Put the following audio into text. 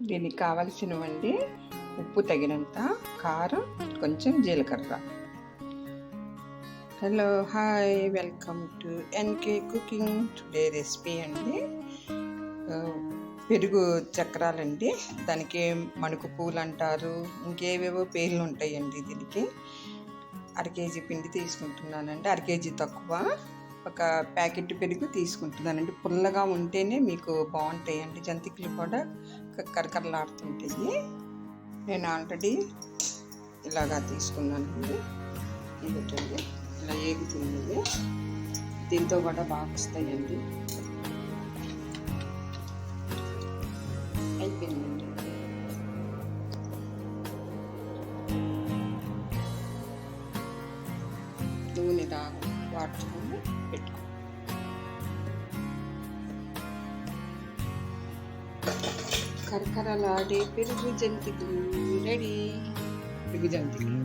దీనికి కావలసినవండి ఉప్పు తగినంత, కారం, కొంచెం జీలకర్ర. Hello hi, welcome to NK cooking. Today recipe అండి పెరుగు చక్రాలండి. దానికి మణుకు పూలు అంటారు, ఇంకేవేవో పేర్లు ఉంటాయండి. దీనికి అరకేజీ పిండి తీసుకుంటున్నానండి, అరకేజీ తక్కువ. ఒక ప్యాకెట్ పెరుగు తీసుకుంటున్నానండి. పుల్లగా ఉంటేనే మీకు బాగుంటాయండి, జంతికలు కూడా కరకరలాడుతుంటాయి. నేను ఆల్రెడీ ఇలాగా తీసుకున్నానండి. ఇదిటండి ఇలా ఏగుతుంది, దీంతో కూడా బాగా వస్తాయండి. అయిపోయిందండి. నూనె వాడుచుకొని పెట్టుకో. కరకరలాడే పెరుగు జంతికలు రెడీ. పెరుగు జంతికలు